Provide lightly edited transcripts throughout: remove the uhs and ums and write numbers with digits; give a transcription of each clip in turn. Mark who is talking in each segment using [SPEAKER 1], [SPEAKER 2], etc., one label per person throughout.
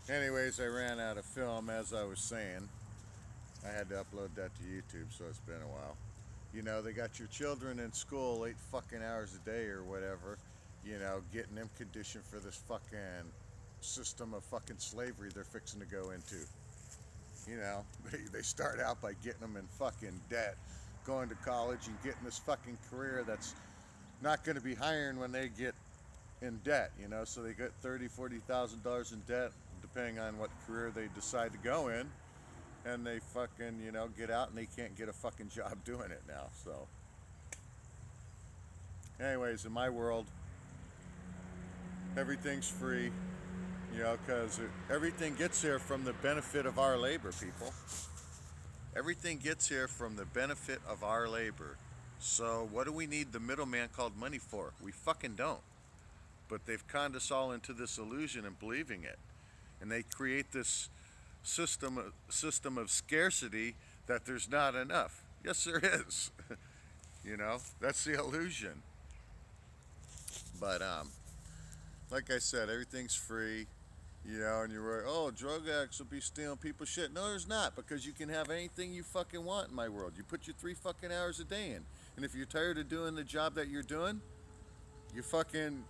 [SPEAKER 1] Anyways, I ran out of film, as I was saying. I had to upload that to YouTube, so it's been a while. You know, they got your children in school 8 fucking hours a day or whatever, getting them conditioned for this fucking system of fucking slavery they're fixing to go into. They start out by getting them in fucking debt, going to college and getting this fucking career that's not going to be hiring when they get in debt. So they get $30,000, $40,000 in debt, depending on what career they decide to go in, and they fucking get out and they can't get a fucking job doing it now. So, anyways, in my world, everything's free. Because everything gets here from the benefit of our labor, people. Everything gets here from the benefit of our labor. So what do we need the middleman called money for? We fucking don't. But they've conned us all into this illusion and believing it. And they create this system of scarcity that there's not enough. Yes, there is. That's the illusion. But like I said, everything's free. And you're like, oh, drug addicts will be stealing people's shit. No, there's not, because you can have anything you fucking want in my world. You put your 3 fucking hours a day in. And if you're tired of doing the job that you're doing, you fucking,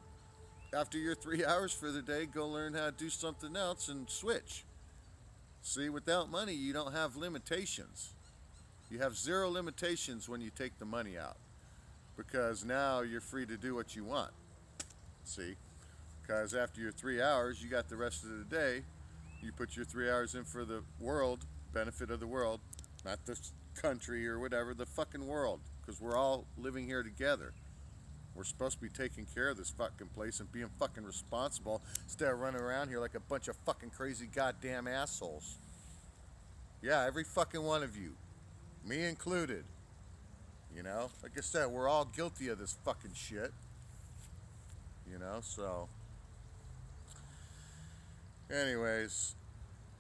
[SPEAKER 1] after your 3 hours for the day, go learn how to do something else and switch. See, without money, you don't have limitations. You have zero limitations when you take the money out, because now you're free to do what you want. See? Because after your 3 hours, you got the rest of the day. You put your 3 hours in for the world, benefit of the world, not this country or whatever, the fucking world. Because we're all living here together. We're supposed to be taking care of this fucking place and being fucking responsible instead of running around here like a bunch of fucking crazy goddamn assholes. Yeah, every fucking one of you. Me included. Like I said, we're all guilty of this fucking shit. So... Anyways,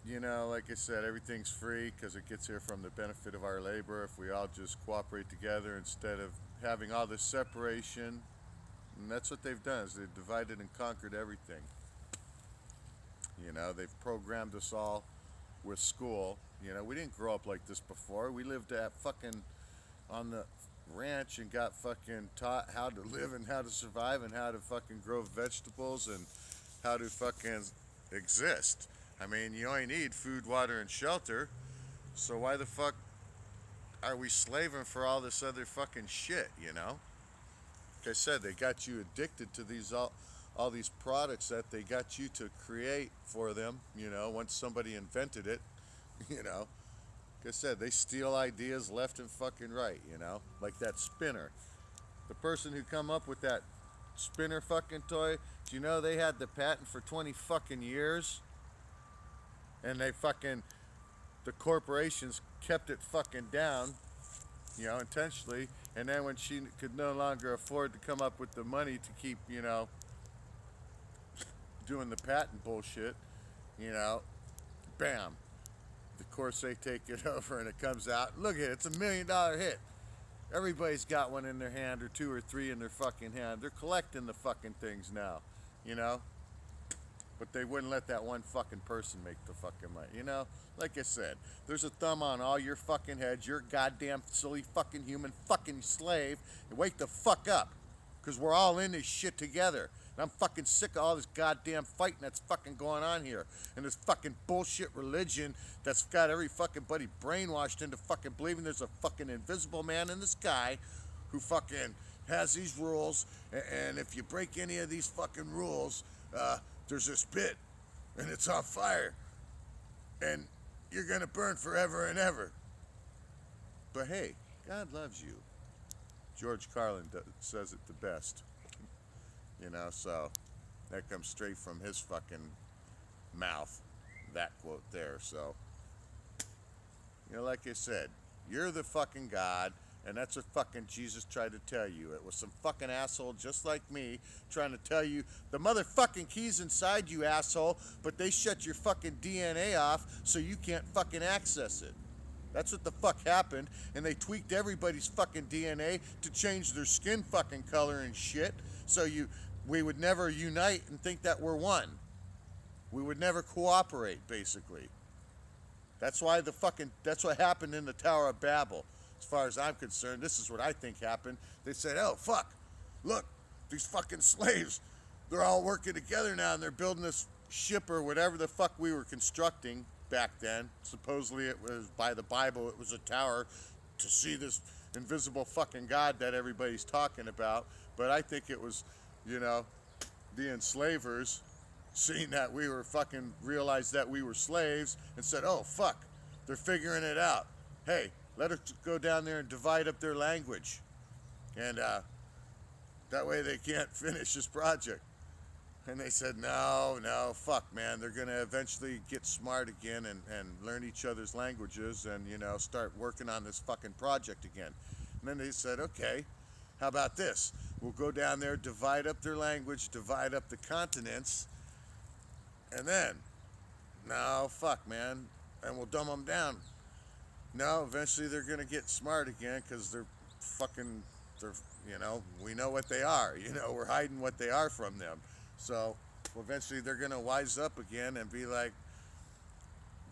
[SPEAKER 1] like I said, everything's free because it gets here from the benefit of our labor. If we all just cooperate together instead of having all this separation, and that's what they've done, is they've divided and conquered everything. They've programmed us all with school. We didn't grow up like this before. We lived at fucking on the ranch and got fucking taught how to live and how to survive and how to fucking grow vegetables and how to fucking exist. I mean, you only need food, water, and shelter. So why the fuck are we slaving for all this other fucking shit? Like I said, they got you addicted to all these products that they got you to create for them. Once somebody invented it, like I said, they steal ideas left and fucking right. Like that spinner. The person who come up with that spinner fucking toy, do you know they had the patent for 20 fucking years? And the corporations kept it fucking down, intentionally. And then when she could no longer afford to come up with the money to keep, doing the patent bullshit, bam. Of course they take it over and it comes out. Look at it, it's $1 million hit. Everybody's got one in their hand or 2 or 3 in their fucking hand. They're collecting the fucking things now, But they wouldn't let that one fucking person make the fucking money, Like I said, there's a thumb on all your fucking heads. You're a goddamn silly fucking human fucking slave. And wake the fuck up. Because we're all in this shit together. And I'm fucking sick of all this goddamn fighting that's fucking going on here. And this fucking bullshit religion that's got every fucking buddy brainwashed into fucking believing there's a fucking invisible man in the sky who fucking has these rules. And if you break any of these fucking rules, there's a spit and it's on fire. And you're gonna burn forever and ever. But hey, God loves you. George Carlin says it the best. So that comes straight from his fucking mouth, that quote there. So, like I said, you're the fucking God, and that's what fucking Jesus tried to tell you. It was some fucking asshole just like me trying to tell you the motherfucking key's inside you, asshole, but they shut your fucking DNA off so you can't fucking access it. That's what the fuck happened, and they tweaked everybody's fucking DNA to change their skin fucking color and shit, so we would never unite and think that we're one. We would never cooperate, basically. That's what happened in the Tower of Babel. As far as I'm concerned, this is what I think happened. They said, oh, fuck, look, these fucking slaves, they're all working together now and they're building this ship or whatever the fuck we were constructing back then. Supposedly it was, by the Bible, it was a tower to see this invisible fucking God that everybody's talking about. But I think it was, the enslavers seeing that we were realized that we were slaves and said, oh, fuck, they're figuring it out. Hey, let us go down there and divide up their language. And that way they can't finish this project. And they said, no, fuck, man. They're going to eventually get smart again and learn each other's languages and, start working on this fucking project again. And then they said, okay, how about this? We'll go down there, divide up their language, divide up the continents, and then, no, fuck, man, and we'll dumb them down. No, eventually they're going to get smart again because they're, we know what they are. We're hiding what they are from them. So eventually they're going to wise up again and be like,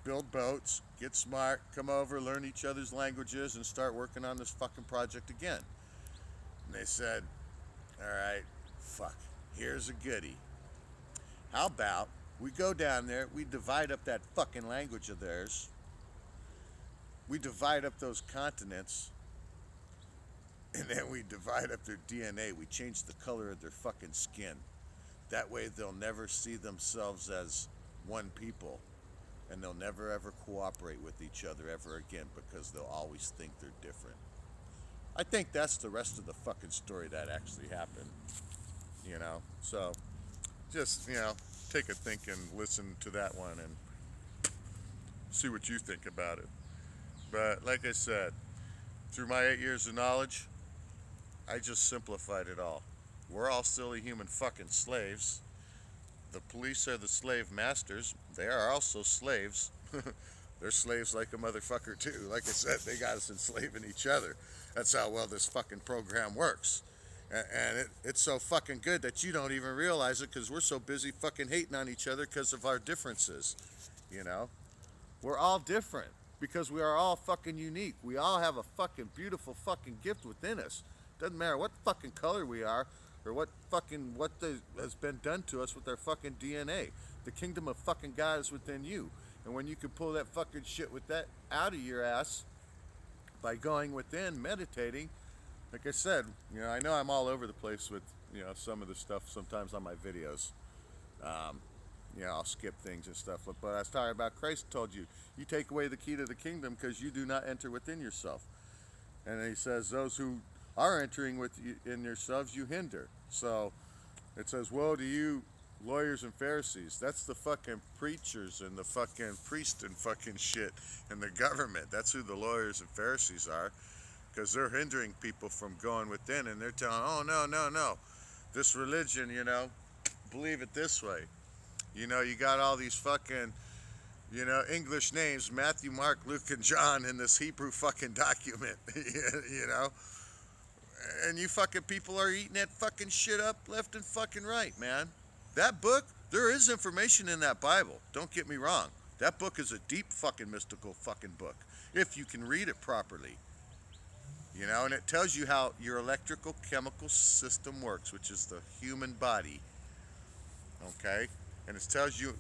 [SPEAKER 1] build boats, get smart, come over, learn each other's languages, and start working on this fucking project again. And they said, all right, fuck, here's a goodie. How about we go down there, we divide up that fucking language of theirs, we divide up those continents, and then we divide up their DNA. We change the color of their fucking skin. That way they'll never see themselves as one people, and they'll never ever cooperate with each other ever again because they'll always think they're different. I think that's the rest of the fucking story that actually happened. So just, take a think and listen to that one and see what you think about it. But like I said, through my 8 years of knowledge, I just simplified it all. We're all silly human fucking slaves. The police are the slave masters. They are also slaves. They're slaves like a motherfucker too. Like I said, they got us enslaving each other. That's how well this fucking program works. And it's so fucking good that you don't even realize it because we're so busy fucking hating on each other because of our differences. We're all different because we are all fucking unique. We all have a fucking beautiful fucking gift within us. Doesn't matter what fucking color we are or what has been done to us with our fucking DNA. The kingdom of fucking God is within you. And when you can pull that fucking shit with that out of your ass by going within, meditating, like I said, I know I'm all over the place with, some of the stuff sometimes on my videos. I'll skip things and stuff. But I was talking about Christ told you, you take away the key to the kingdom because you do not enter within yourself. And he says, those who are entering within yourselves, you hinder. So it says, woe to you, lawyers and Pharisees. That's the fucking preachers and the fucking priests and fucking shit and the government. That's who the lawyers and Pharisees are. Because they're hindering people from going within, and they're telling, oh, no, this religion, believe it this way. You got all these fucking, English names, Matthew, Mark, Luke, and John in this Hebrew fucking document, and you fucking people are eating that fucking shit up left and fucking right, man. That book, there is information in that Bible, don't get me wrong. That book is a deep fucking mystical fucking book, if you can read it properly. And it tells you how your electrical chemical system works, which is the human body. Okay? And it tells you,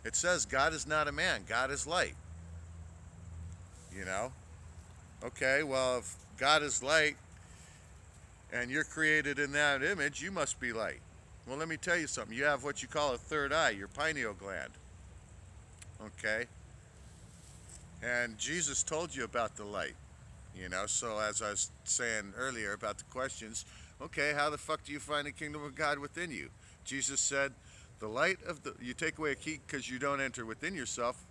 [SPEAKER 1] it says God is not a man, God is light. Okay, well, if God is light and you're created in that image, you must be light. Well, let me tell you something. You have what you call a third eye, your pineal gland. Okay? And Jesus told you about the light. So as I was saying earlier about the questions, okay, how the fuck do you find the kingdom of God within you? Jesus said, you take away a key because you don't enter within yourself,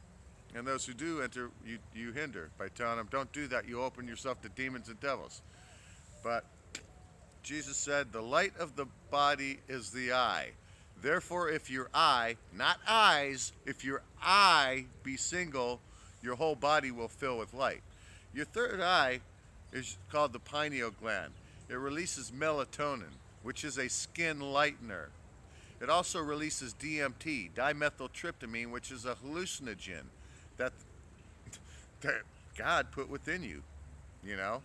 [SPEAKER 1] and those who do enter, you hinder by telling them, don't do that, you open yourself to demons and devils. But Jesus said, the light of the body is the eye. Therefore, if your eye, not eyes, if your eye be single, your whole body will fill with light. Your third eye is called the pineal gland. It releases melatonin, which is a skin lightener. It also releases DMT, dimethyltryptamine, which is a hallucinogen that that God put within you, you know?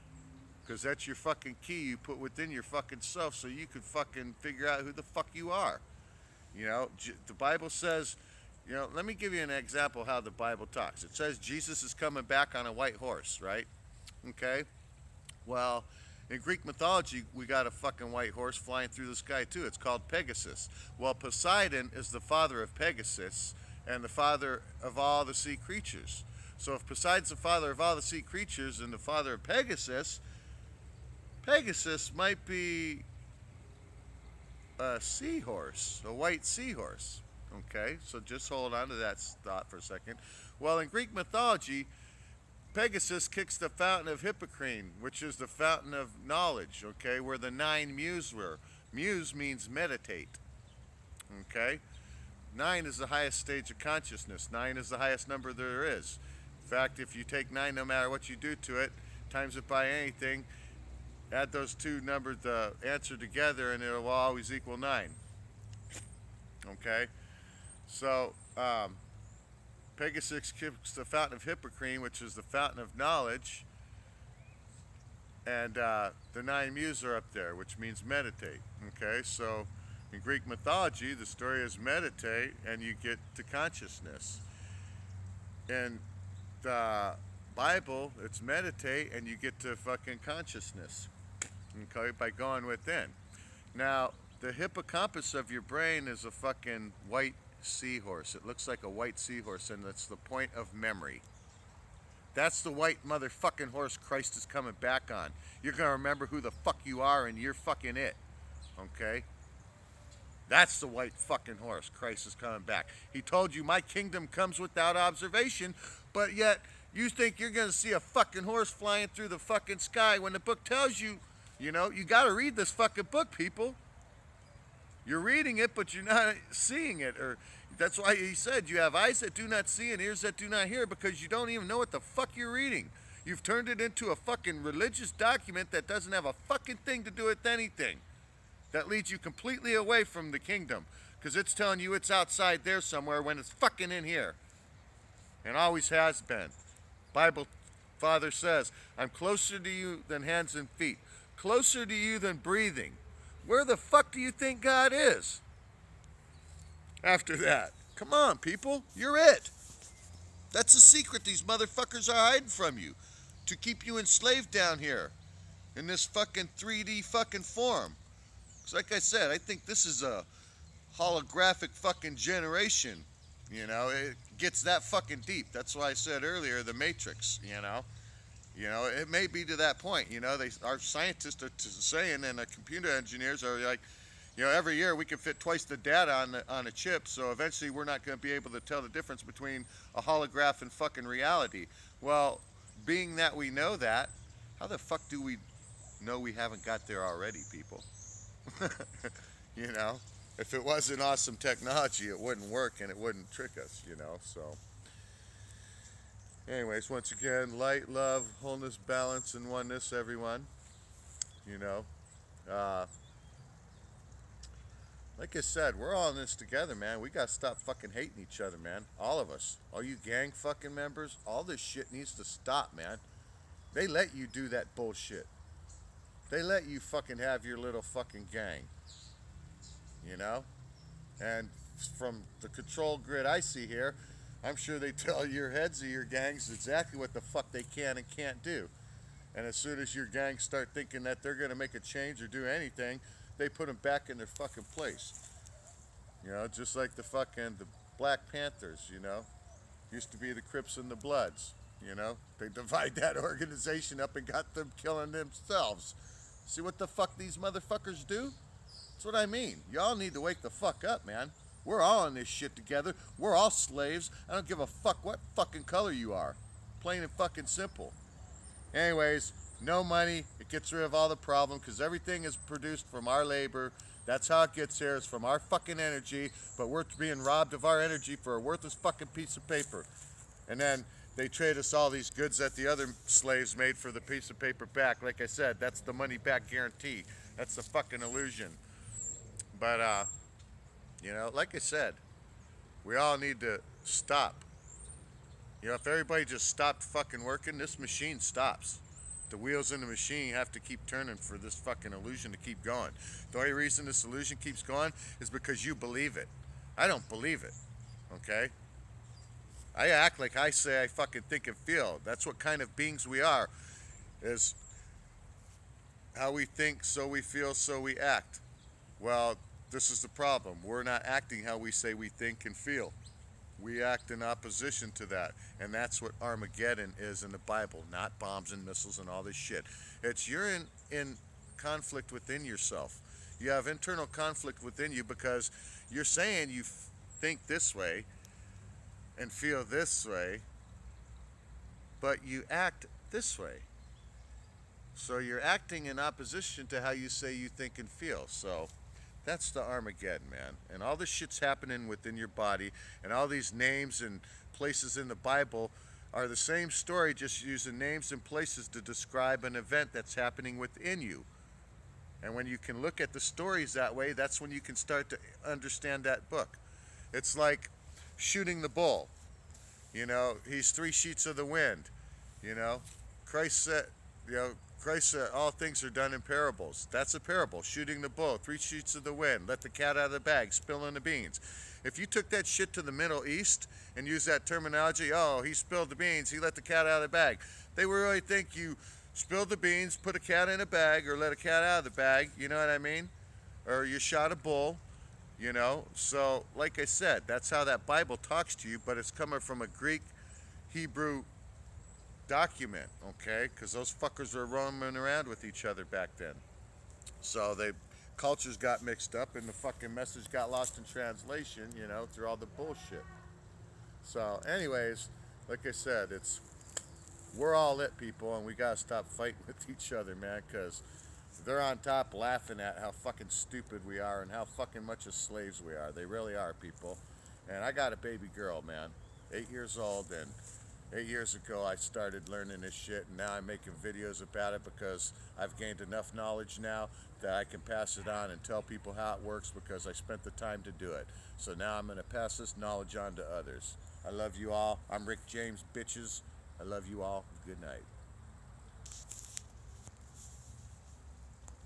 [SPEAKER 1] Because that's your fucking key you put within your fucking self so you could fucking figure out who the fuck you are. You know, the Bible says, you know, let me give you an example how the Bible talks. It says Jesus is coming back on a white horse, right? Okay? Well, in Greek mythology, we got a fucking white horse flying through the sky too. It's called Pegasus. Well, Poseidon is the father of Pegasus and the father of all the sea creatures. So if Poseidon's the father of all the sea creatures and the father of Pegasus, Pegasus might be a seahorse, a white seahorse. Okay, so just hold on to that thought for a second. Well, in Greek mythology, Pegasus kicks the fountain of Hippocrene, which is the fountain of knowledge, okay, where the 9 muses were. Muse means meditate, okay? 9 is the highest stage of consciousness. 9 is the highest number there is. In fact, if you take 9, no matter what you do to it, times it by anything, add those two numbers, the answer together, and it will always equal 9, okay? So, Pegasus kicks the fountain of Hippocrene, which is the fountain of knowledge, and the 9 muses are up there, which means meditate. Okay, so in Greek mythology, the story is meditate, and you get to consciousness. In the Bible, it's meditate, and you get to fucking consciousness. Okay, by going within. Now, the hippocampus of your brain is a fucking white seahorse. It looks like a white seahorse, and that's the point of memory. That's the white motherfucking horse Christ is coming back on. You're gonna remember who the fuck you are, and you're fucking it. Okay? That's the white fucking horse Christ is coming back. He told you, my kingdom comes without observation, but yet you think you're gonna see a fucking horse flying through the fucking sky when the book tells you, you know, you gotta read this fucking book, people. You're reading it, but you're not seeing it. Or that's why he said you have eyes that do not see and ears that do not hear, because you don't even know what the fuck you're reading. You've turned it into a fucking religious document that doesn't have a fucking thing to do with anything. That leads you completely away from the kingdom, because it's telling you it's outside there somewhere when it's fucking in here. And always has been. Bible Father says, I'm closer to you than hands and feet. Closer to you than breathing. Where the fuck do you think God is? After that. Come on, people. You're it. That's the secret these motherfuckers are hiding from you. To keep you enslaved down here. In this fucking 3D fucking form. Because like I said, I think this is a holographic fucking generation. You know, it gets that fucking deep. That's why I said earlier, the Matrix, you know. You know, it may be to that point. You know, our scientists are saying, and the computer engineers are like, you know, every year we can fit twice the data on a chip, so eventually we're not going to be able to tell the difference between a holograph and fucking reality. Well, being that we know that, how the fuck do we know we haven't got there already, people? You know, if it wasn't awesome technology, it wouldn't work and it wouldn't trick us, you know, so. Anyways, once again, light, love, wholeness, balance, and oneness, everyone. You know, like I said, we're all in this together, man. We gotta stop fucking hating each other, man. All of us. All you gang fucking members, all this shit needs to stop, man. They let you do that bullshit. They let you fucking have your little fucking gang. You know? And from the control grid I see here, I'm sure they tell your heads of your gangs exactly what the fuck they can and can't do. And as soon as your gangs start thinking that they're going to make a change or do anything, they put them back in their fucking place. You know, just like the Black Panthers, you know. Used to be the Crips and the Bloods, you know. They divide that organization up and got them killing themselves. See what the fuck these motherfuckers do? That's what I mean. Y'all need to wake the fuck up, man. We're all in this shit together. We're all slaves. I don't give a fuck what fucking color you are. Plain and fucking simple. Anyways, no money. It gets rid of all the problem because everything is produced from our labor. That's how it gets here. It's from our fucking energy. But we're being robbed of our energy for a worthless fucking piece of paper. And then they trade us all these goods that the other slaves made for the piece of paper back. Like I said, that's the money back guarantee. That's the fucking illusion. But, You know, like I said, we all need to stop. You know, if everybody just stopped fucking working, this machine stops. The wheels in the machine have to keep turning for this fucking illusion to keep going. The only reason this illusion keeps going is because you believe it. I don't believe it. Okay? I act like I say I fucking think and feel. That's what kind of beings we are. Is how we think, so we feel, so we act. Well, this is the problem. We're not acting how we say we think and feel. We act in opposition to that. And that's what Armageddon is in the Bible, not bombs and missiles and all this shit. It's you're in conflict within yourself. You have internal conflict within you because you're saying you think this way and feel this way, but you act this way. So you're acting in opposition to how you say you think and feel. So that's the Armageddon, man. And all this shit's happening within your body, and all these names and places in the Bible are the same story, just using names and places to describe an event that's happening within you. And when you can look at the stories that way, that's when you can start to understand that book. It's like shooting the bull. You know, he's 3 sheets of the wind. You know, Christ said, all things are done in parables. That's a parable. Shooting the bull, 3 sheets of the wind, let the cat out of the bag, spilling the beans. If you took that shit to the Middle East and used that terminology, oh, he spilled the beans, he let the cat out of the bag, they would really think you spilled the beans, put a cat in a bag, or let a cat out of the bag, you know what I mean? Or you shot a bull, you know? So, like I said, that's how that Bible talks to you, but it's coming from a Greek, Hebrew document, okay? Because those fuckers were roaming around with each other back then. So they cultures got mixed up and the fucking message got lost in translation, you know, through all the bullshit. So anyways, like I said, we're all it, people, and we gotta stop fighting with each other, man, because they're on top laughing at how fucking stupid we are and how fucking much of slaves we are. They really are, people. And I got a baby girl, man, 8 years old, and 8 years ago I started learning this shit, and now I'm making videos about it because I've gained enough knowledge now that I can pass it on and tell people how it works because I spent the time to do it. So now I'm going to pass this knowledge on to others. I love you all. I'm Rick James, bitches. I love you all. Good night.